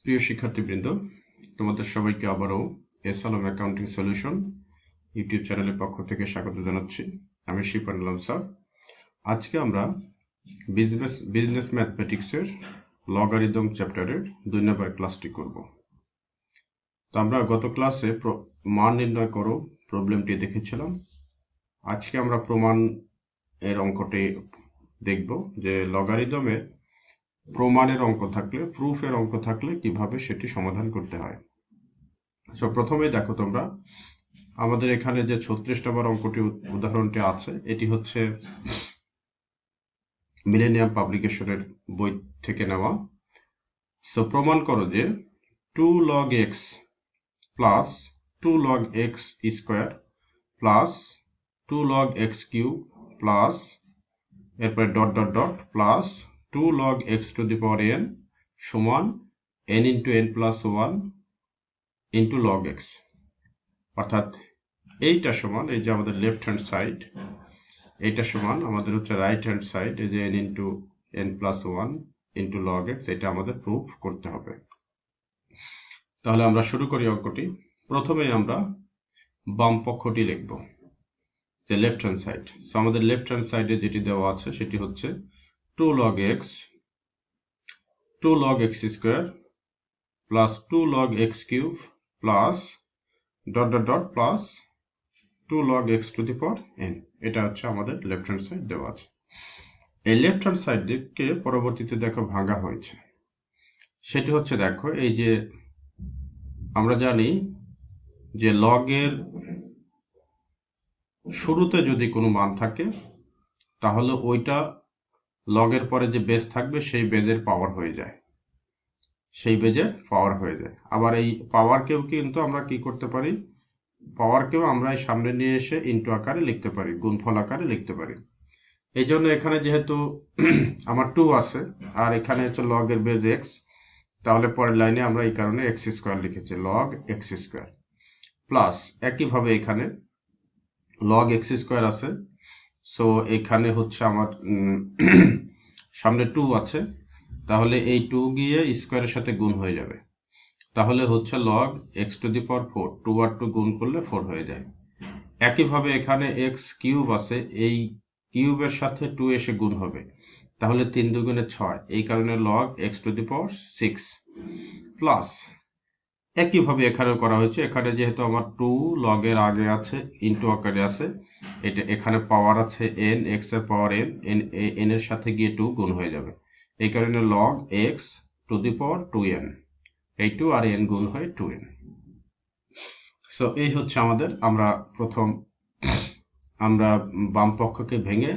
প্রিয় শিক্ষার্থীবৃন্দ, তোমাদের সবাইকে আবারও এসআলম অ্যাকাউন্টিং সলিউশন ইউটিউব চ্যানেলের পক্ষ থেকে স্বাগত জানাচ্ছি। আমি শিপান আলম স্যার। আজকে আমরা বিজনেস ম্যাথমেটিক্সের লগারিদম চ্যাপ্টারের 2 নম্বর ক্লাসটি করব। তো আমরা গত ক্লাসে মান নির্ণয় করো প্রবলেমটি দেখেছিলাম। আজকে আমরা প্রমাণ এর অঙ্কটি দেখব, যে লগারিদমের প্রমাণের অঙ্ক থাকলে, প্রুফের অঙ্ক থাকলে কিভাবে সেটি সমাধান করতে হয়। সো প্রথমে দেখো তোমরা, আমাদের এখানে যে 36 নম্বর অঙ্কটি উদাহরণটি আছে, এটি হচ্ছে মিলেনিয়াম পাবলিকেশনের বই থেকে নেওয়া। সো প্রমাণ করো যে 2 log x plus 2 log x square plus 2 log x cube plus এরপরে dot dot dot plus 2 log x to the power n সমান n into n plus 1 into log x। অর্থাৎ এইটা সমান, এই যে আমাদের লেফট হ্যান্ড সাইড, এইটা সমান আমাদের হচ্ছে রাইট হ্যান্ড সাইড, এই যে n into n plus 1 into log x। এটা আমাদের প্রুফ করতে হবে। তাহলে আমরা শুরু করি অঙ্কটি। প্রথমে আমরা বাম পক্ষটি লিখব, যে লেফট হ্যান্ড সাইড। সো আমাদের লেফট হ্যান্ড সাইডে যেটি দেওয়া আছে সেটি হচ্ছে 2 log x square plus 2 log x cube plus dot dot dot plus 2 log x to the power n। এটা হচ্ছে আমাদের লেফট হ্যান্ড সাইড দেওয়া আছে। এই লেফট হ্যান্ড সাইড দিকে পরবর্তীতে দেখো ভাঙা হয়েছে। সেটি হচ্ছে, দেখো এই যে আমরা জানি যে লগের শুরুতে যদি কোনো মান থাকে, তাহলে ওইটা লগের পরে যে বেজ থাকবে সেই বেজের পাওয়ার হয়ে যায়, আবার এই পাওয়ারকেও কিন্তু আমরা কি করতে পারি, পাওয়ারকেও আমরা এই সামনে নিয়ে এসে ইনটু আকারে লিখতে পারি, গুণফল আকারে লিখতে পারি। এই জন্য এখানে যেহেতু আমার 2 আছে আর এখানে হচ্ছে লগের বেজ x, তাহলে পরের লাইনে আমরা এই কারণে এক্স স্কোয়ার লিখেছি, লগ এক্স স্কোয়ার প্লাস একইভাবে এখানে লগ এক্স স্কোয়ার আছে। সো এখানে হচ্ছে আমার সামনে 2 আছে, তাহলে এই 2 গিয়ে স্কোয়ারের সাথে গুণ হয়ে যাবে, তাহলে হচ্ছে log x to the power 4, 2 আর 2 গুণ করলে 4 হয়ে যায়। একইভাবে এখানে এক্স কিউব আছে, এই কিউবের সাথে 2 এসে গুণ হবে, তাহলে 3 দুগুণে 6, এই কারণে log x to the power 6 plus একইভাবে এখানেও করা হয়েছে। এখানে যেহেতু আমার 2 লগের আগে আছে, ইন্টু আকারে আছে, এটা এখানে পাওয়ার আছে n, এক্স এর পাওয়ার n, n এর সাথে গিয়ে 2 গুণ হয়ে যাবে, এই কারণে log x to the power 2n, এই 2 আর n গুণ হয় 2n। সো এই হচ্ছে আমাদের, আমরা বাম পক্ষকে ভেঙে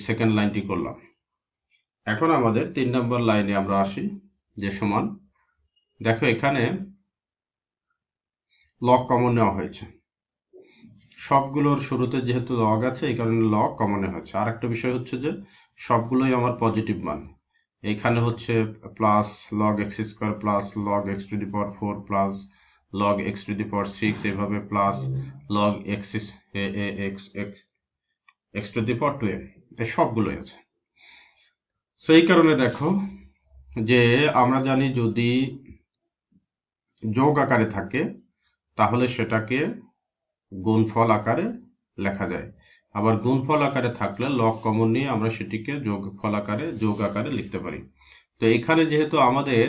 সেকেন্ড লাইনটি করলাম। এখন আমাদের 3 নম্বর লাইনে আমরা আসি, যে সমান, দেখো এখানে লগ কমন নেওয়া হয়েছে, সবগুলোর শুরুতে যেহেতু লগ আছে এই কারণে লগ কমন নেওয়া হয়েছে। আর একটা বিষয় হচ্ছে যে সবগুলোই আমার পজিটিভ মান। এখানে হচ্ছে plus log x square plus log x to the power 4 plus log x to the power 6, এভাবে plus log x x to the power 2n, এই সবগুলোই আছে। সেই কারণে দেখো যে আমরা জানি যদি যোগ আকারে থাকে তাহলে সেটাকে গুণফল আকারে লেখা যায়, আবার গুণফল আকারে থাকলে লগ কমন নিয়ে আমরা সেটিকে যোগ আকারে লিখতে পারি। তো এখানে যেহেতু আমাদের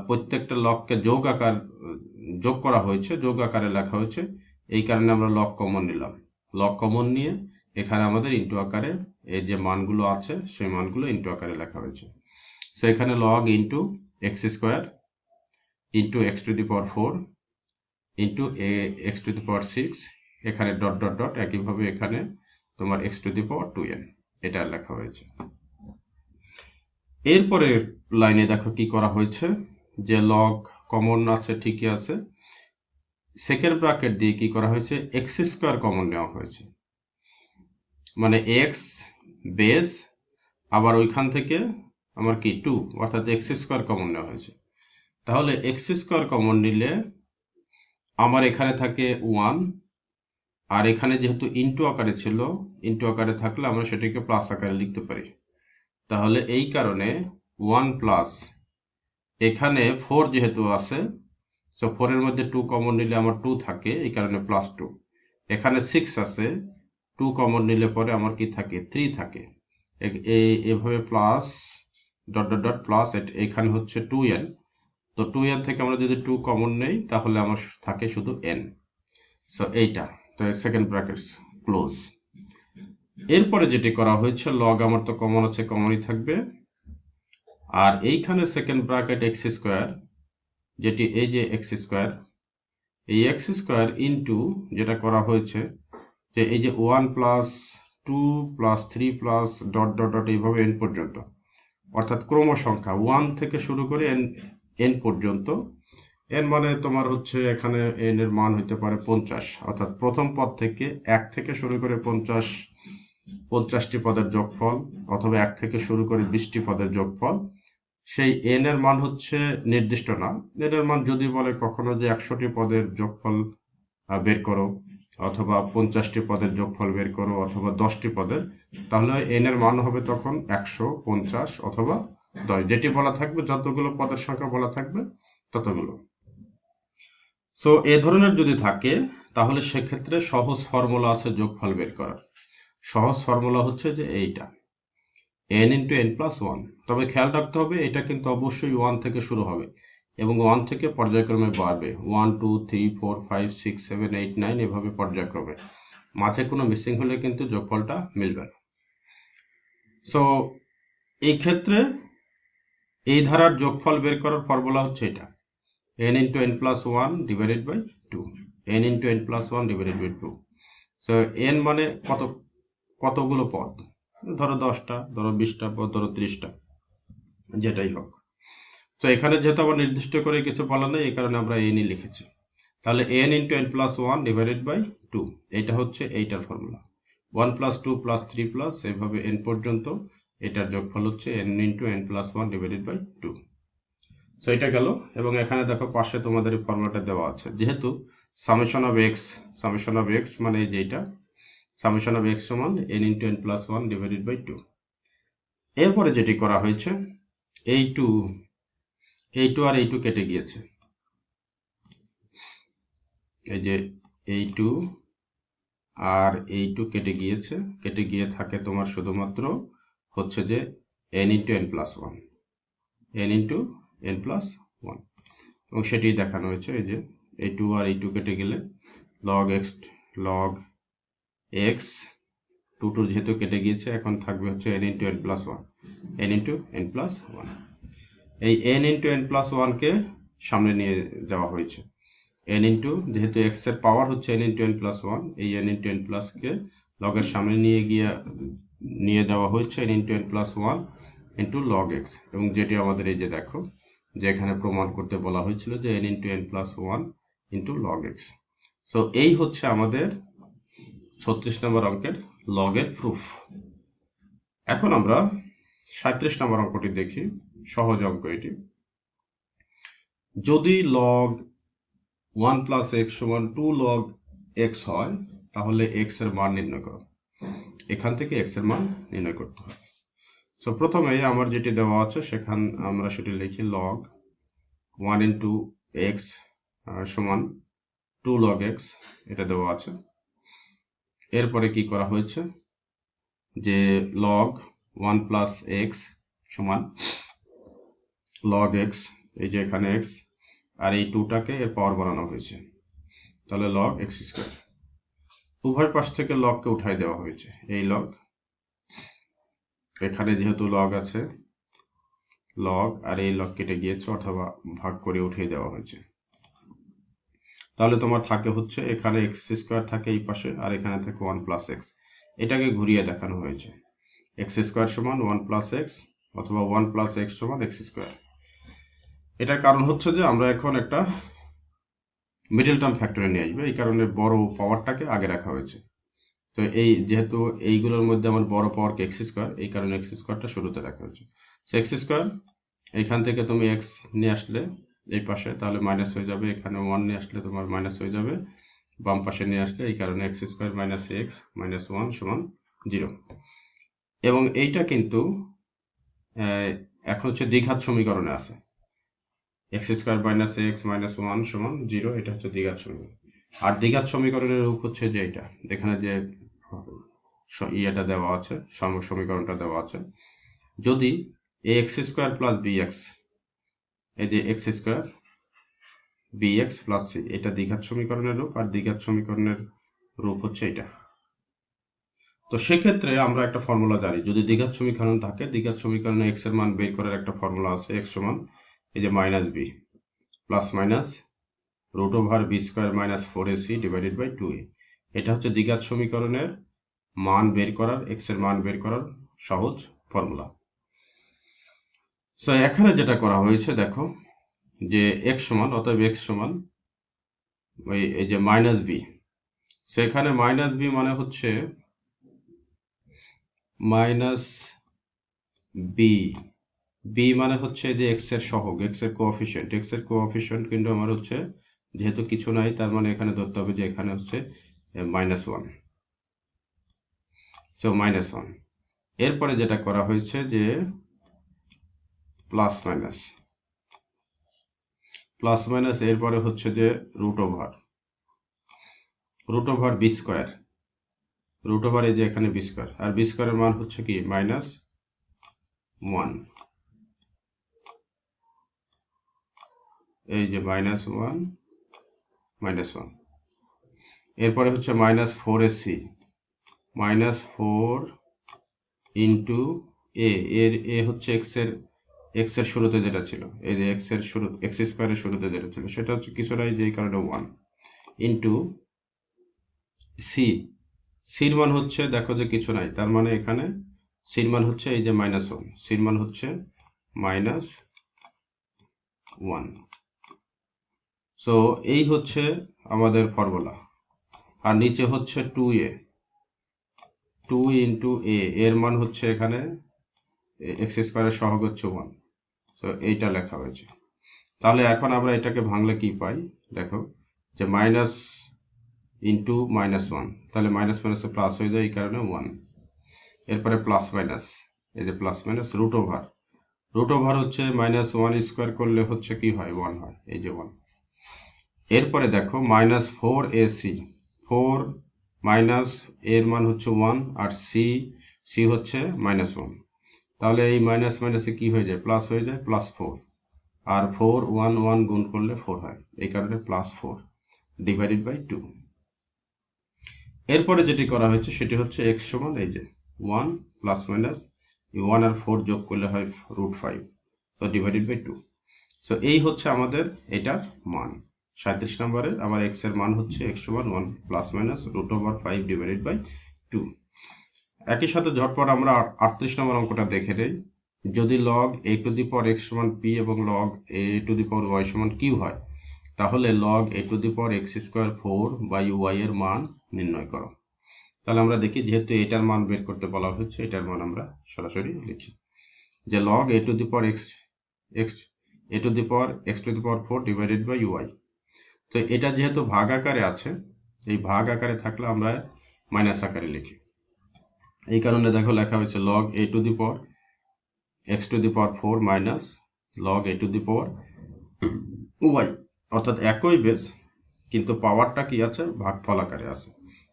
প্রত্যেকটা লগকে যোগ করা হয়েছে, যোগ আকারে লেখা হয়েছে, এই কারণে আমরা লগ কমন নিলাম। লগ কমন নিয়ে এখানে আমাদের ইন্টু আকারে এই যে মানগুলো আছে সেই মানগুলো ইন্টু আকারে লেখা হয়েছে। সো এখানে log into x square into x to the power 4 into x to the power 6, এখানে ডট ডট ডট, একইভাবে এখানে তোমার x to the power 2n, এটা লেখা হয়েছে। এরপরে লাইনে দেখো কি করা হয়েছে, যে লগ কমন আছে ঠিকই আছে, সেকেন্ড ব্র্যাকেট দিয়ে কি করা হয়েছে, এক্স স্কোয়ার কমন নেওয়া হয়েছে, মানে এক্স বেস, আবার ওইখান থেকে আমার কি 2, অর্থাৎ এক্স স্কোয়ার কমন নেওয়া হয়েছে। তাহলে এক্স স্কোয়ার কমন নিলে আমার এখানে থাকে 1, আর এখানে যেহেতু ইন্টু আকারে ছিল, ইন্টু আকারে থাকলে আমরা সেটাকে প্লাস আকারে লিখতে পারি। তাহলে এই কারণে 1 প্লাস এখানে 4 যেহেতু আছে, সো 4 এর মধ্যে 2 কমন নিলে আমার 2 থাকে, এই কারণে +2। এখানে 6 আছে, 2 কমন নিলে পরে আমার কি থাকে, 3 থাকে। এভাবে plus dot dot dot plus, এখানে হচ্ছে 2n। তো 2n থেকে আমরা যদি 2 কমন নেই তাহলে আমার থাকে শুধু n। সো এইটা, তো সেকেন্ড ব্র্যাকেট ক্লোজ। এরপরে যেটি করা হয়েছে, লগ আমার তো কমন আছে, কমনই থাকবে। আর এইখানে সেকেন্ড ব্র্যাকেট এক্স স্কোয়ার, যেটি এই যে এক্স স্কোয়ার, এই এক্স স্কোয়ার ইন্টু যেটা করা হয়েছে যে এই যে 1 plus 2 plus 3 plus dot dot dot এইভাবে এন পর্যন্ত, অর্থাৎ ক্রম সংখ্যা 1 থেকে শুরু করে এন পর্যন্ত। এন মানে তোমার হচ্ছে এখানে এন এর মান হইতে পারে 50, অর্থাৎ প্রথম পদ থেকে 1 থেকে শুরু করে 50টি পদের যোগফল, অথবা 1 থেকে শুরু করে 20টি পদের যোগফল। সেই এন এর মান হচ্ছে নির্দিষ্ট না, এন এর মান যদি বলে কখনো যে 100টি পদের যোগফল বের করো, অথবা 50টি পদের যোগফল বের করো, অথবা 10টি পদের, তাহলে এন এর মান হবে তখন 100, 50 অথবা 10, যেটি বলা থাকবে, যতগুলো পদের সংখ্যা বলা থাকবে ততগুলো। সো এ ধরনের যদি থাকে তাহলে সেক্ষেত্রে সহজ ফর্মুলা আছে যোগফল বের করার। সহজ ফর্মুলা হচ্ছে যে এইটা n into n plus one. তবে খেয়াল রাখতে হবে এটা কিন্তু অবশ্যই 1 থেকে শুরু হবে এবং 1 থেকে পর্যায়ক্রমে বাড়বে, 1 2 3 4 5 6 7 8 9 এভাবে পর্যায়ক্রমে। মাঝে কোনো মিসিং হলে কিন্তু যোগফলটা মিলবে না। সো এই ক্ষেত্রে এই ধারার যোগফল বের করার ফর্মুলা হচ্ছে এটা, n into n plus one divided by 2, n into n plus one divided by 2। So n মানে কতগুলো পদ, ধরো 10টা, ধরো 20টা পদ, ধরো 30টা, যেটাই হোক। তো এখানে যেহেতু আবার নির্দিষ্ট করে কিছু বলা নেই, এই কারণে আমরা এনই লিখেছি। তাহলে n into n plus one divided by 2, এটা হচ্ছে এইটার ফর্মুলা। 1 প্লাস 2 প্লাস 3 প্লাস এভাবে n পর্যন্ত, এটার যোগফল হচ্ছে n into n plus one divided by 2। So এটা গেল, এবং এখানে দেখো পাশে তোমাদের এই ফর্মুলাটা দেওয়া আছে, যেহেতু সামেশন অফ এক্স মানে এই যে এইটা, সামেশন অফ এক্স সমান n into n plus one divided by 2। এরপরে যেটি করা হয়েছে, এই টু আর এই টু কেটে গিয়েছে, এই যে এই টু আর এই টু কেটে গিয়েছে, কেটে গিয়ে থাকে তোমার শুধুমাত্র হচ্ছে যে n into n plus one, n into n plus one, এবং সেটি দেখানো হয়েছে। এই যে এই টু আর এই টু কেটে গেলে লগ এক্স টু যেহেতু কেটে গিয়েছে, এখন থাকবে হচ্ছে n into n plus one, n into n plus one. এই n ইন্টু এন প্লাস ওয়ানকে সামনে নিয়ে যাওয়া হয়েছে, n ইন্টু, যেহেতু x এর পাওয়ার হচ্ছে n into n plus one, এই n ইন্টু এন প্লাসকে লগের সামনে নিয়ে যাওয়া হয়েছে n into n plus one into log x, এবং যেটি আমাদের এই যে দেখো যে এখানে প্রমাণ করতে বলা হয়েছিল যে n into n plus one into log x. So এই হচ্ছে আমাদের 36 নম্বর অঙ্কের লগের প্রুফ। এখন আমরা 37 নম্বর অঙ্কটি দেখি, সহজ অঙ্ক এটি। যদি লগ 1 প্লাস এক্স সমান 2 লগ এক্স হয়, তাহলে এক্স এর মান নির্ণয় করো। এখান থেকে এক্স এর মান নির্ণয় করতে হয়। সো প্রথমে আমার যেটি দেওয়া আছে সেখান আমরা সেটি লিখি, লগ 1 ইন্টু এক্স সমান 2 লগ এক্স, এটা দেওয়া আছে। এরপরে কি করা হয়েছে, যে লগ 1 প্লাস এক্স সমান লগ এক্স, এই যে এখানে এক্স আর এই টুটাকে এর পাওয়ার বানানো হয়েছে, তাহলে লগ এক্স স্কোয়ার। উভয় পাশ থেকে লগকে উঠাই দেওয়া হয়েছে, এই লগ, এখানে যেহেতু লগ আছে, লগ আর এই লগ কেটে গিয়েছে, অথবা ভাগ করে উঠিয়ে দেওয়া হয়েছে। তাহলে তোমার থাকে হচ্ছে এখানে এক্স স্কোয়ার থাকে এই পাশে, আর এখানে থাকে 1 প্লাস এক্স। এটাকে ঘুরিয়ে দেখানো হয়েছে, এক্স স্কোয়ার সমান 1 প্লাস এক্স, অথবা 1 প্লাস এক্স সমান এক্স স্কোয়ার। এটার কারণ হচ্ছে যে আমরা এখন একটা মিডল টার্ম ফ্যাক্টরে নিয়ে আসবে, এই কারণে বড় পাওয়ারটাকে আগে রাখা হয়েছে। তো এই যেহেতু এইগুলোর মধ্যে আমার বড় পাওয়ারকে এক্স স্কোয়ার, এই কারণে এক্স স্কোয়ারটা শুরুতে রাখা হয়েছে। সো এক্স স্কোয়ার, এখান থেকে তুমি এক্স নিয়ে আসলে এই পাশে, তাহলে মাইনাস হয়ে যাবে, এখানে 1 নিয়ে আসলে তোমার মাইনাস হয়ে যাবে, বাম পাশে নিয়ে আসলে, এই কারণে x square minus x minus 1 সমান 0। এবং এইটা কিন্তু এখন হচ্ছে দ্বিঘাত সমীকরণে আছে, x square minus x minus one সমান 0, এটা হচ্ছে দ্বিঘাত সমীকরণ। আর দ্বিঘাত সমীকরণের রূপ হচ্ছে যে এটা, এখানে যে ইয়েটা দেওয়া আছে, সমীকরণটা দেওয়া আছে, যদি a x square plus b x, এই যে x square b x plus c, এটা দ্বিঘাত সমীকরণের রূপ, আর দ্বিঘাত সমীকরণের রূপ হচ্ছে এটা। তো সেক্ষেত্রে আমরা একটা ফর্মুলা জানি, যদি দ্বিঘাত সমীকরণ থাকে, দ্বিঘাত সমীকরণে এক্স এর মান বের করার একটা ফর্মুলা আছে, এক্স সমান এই যে minus b plus minus root over b square minus 4ac divided by 2a। এটা হচ্ছে দ্বিঘাত সমীকরণের মান বের করার, এক্স এর মান বের করার সহজ ফর্মুলা। সো এখানে যেটা করা হয়েছে দেখো, যে এক্স সমান, অতএব এক্স সমান এই যে মাইনাস বি, সেখানে মাইনাস বি মানে হচ্ছে মাইনাস বি, বি মানে হচ্ছে যে এক্স এর সহগ, এক্স এর কোএফিসিয়েন্ট, এক্স এর কোএফিসিয়েন্ট কিন্তু আমার হচ্ছে, যেহেতু কিছু নাই তার মানে এখানে ধরতে হবে যে এখানে হচ্ছে -1, সো -1। এরপরে যেটা করা হয়েছে যে প্লাস মাইনাস, এরপরে হচ্ছে যে root over b square, root over এই যে এখানে বি স্কোয়ার, আর বি স্কোয়ারের মান হচ্ছে কি -1, এই যে -1, এরপরে হচ্ছে -4ac, -4 ইন্টু এর এ হচ্ছে এক্স এর শুরুতে যেটা ছিল, এই যে এক্স স্কোয়ারের শুরুতে যেটা ছিল সেটা হচ্ছে কিছু নাই, যেই কারণে 1 ইন্টু সি, সির মান হচ্ছে দেখো যে কিছু নাই, তার মানে এখানে সির মান হচ্ছে এই যে -1, সির মান হচ্ছে -1। সো এই হচ্ছে আমাদের ফর্মুলা। আর নিচে হচ্ছে 2a, 2 ইন্টু এর মান হচ্ছে এখানে এক্স স্কোয়ারের সহগ হচ্ছে 1, তো এইটা লেখা হয়েছে। তাহলে এখন আমরা এটাকে ভাঙলে কি পাই দেখো, যে মাইনাস ইন্টু -1, তাহলে মাইনাস মাইনাসে প্লাস হয়ে যায়, এই কারণে 1। এরপরে প্লাস মাইনাস, এই যে প্লাস মাইনাস রুট ওভার হচ্ছে -1 স্কোয়ার করলে হচ্ছে কি হয়, 1 হয়, এই যে 1। এরপরে দেখো -4ac, 4 মাইনাস এর মান হচ্ছে 1, আর সি হচ্ছে -1, তাহলে এই মাইনাস মাইনাসে কি হয়ে যায়, প্লাস হয়ে যায়, +4, আর 4 1 1 গুণ করলে 4 হয়, এই কারণে +4 ডিভাইডেড বাই 2। এরপরে যেটি করা হয়েছে সেটি হচ্ছে এক্স সমান এই যে 1 প্লাস মাইনাস 1 আর 4 যোগ করলে হয় √5, তো ডিভাইডেড বাই 2। সো এই হচ্ছে আমাদের এটার মান। 37 নম্বরের আবার এক্স এর মান হচ্ছে এক্স সমান 1 প্লাস মাইনাস √5 ডিভাইডেড বাই 2। একই সাথে ঝটপট আমরা 38 নম্বর অঙ্কটা দেখে নেই। যদি log a to the power x সমান p এবং log a to the power y সমান q হয়, তাহলে log a to the power x square 4 by y এর মান নির্ণয় করো। তাহলে আমরা দেখি, যেহেতু এটার মান বের করতে বলা হচ্ছে, এটার মান আমরা সরাসরি লিখি, যে log a to the power a to the power x to the power 4 divided by y। তো এটা যেহেতু ভাগ আকারে আছে, এই ভাগ আকারে থাকলে আমরা মাইনাস আকারে লিখি, এই কারণে দেখো লেখা হয়েছে log a to the power x to the power 4 minus log a to the power y, অর্থাৎ একই বেস কিন্তু পাওয়ারটা কি আছে, ভাগফল আকারে আছে,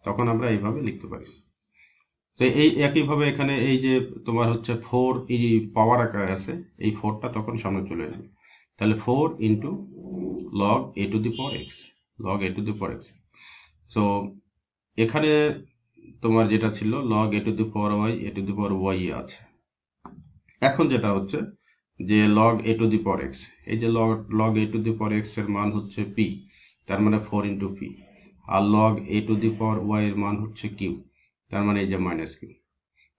তখন আমরা এইভাবে লিখতে পারি। তো এই একইভাবে এখানে এই যে তোমার হচ্ছে 4 এই পাওয়ার আকারে আছে, এই 4টা তখন সামনে চলে আসবে, তাহলে 4 into log a to the power x, log a to the power x। So এখানে তোমার যেটা ছিল log a to the power y, a to the power y আছে। এখন যেটা হচ্ছে যে log a to the power x, এই যে log a to the power x এর মান হচ্ছে p, তার মানে 4 ইন্টু p, আর log a to the power y এর মান হচ্ছে q, তার মানে এই যে -q।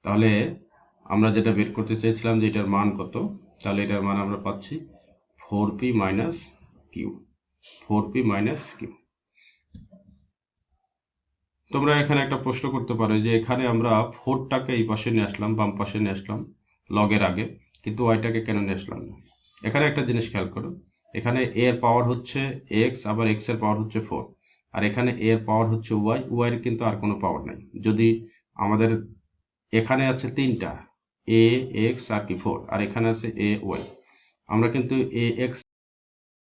তাহলে আমরা যেটা বের করতে চেয়েছিলাম যে এটার মান কত, তাহলে এটার মান আমরা পাচ্ছি 4p minus q, 4p minus q। তোমরা এখানে একটা প্রশ্ন করতে পারো যে এখানে আমরা 4টাকে এই পাশে নিয়ে আসলাম, বাম পাশে নিয়ে আসলাম লগের আগে, কিন্তু ওয়াইটাকে কেন নিয়ে আসলাম না? এখানে একটা জিনিস খেয়াল করো, এখানে a এর পাওয়ার হচ্ছে x, আবার x এর পাওয়ার হচ্ছে 4, আর এখানে a এর পাওয়ার হচ্ছে y, এর কিন্তু আর কোনো পাওয়ার নাই। যদি আমাদের এখানে আছে 3টা a x আর কি 4, আর এখানে আছে a y, আমরা কিন্তু a x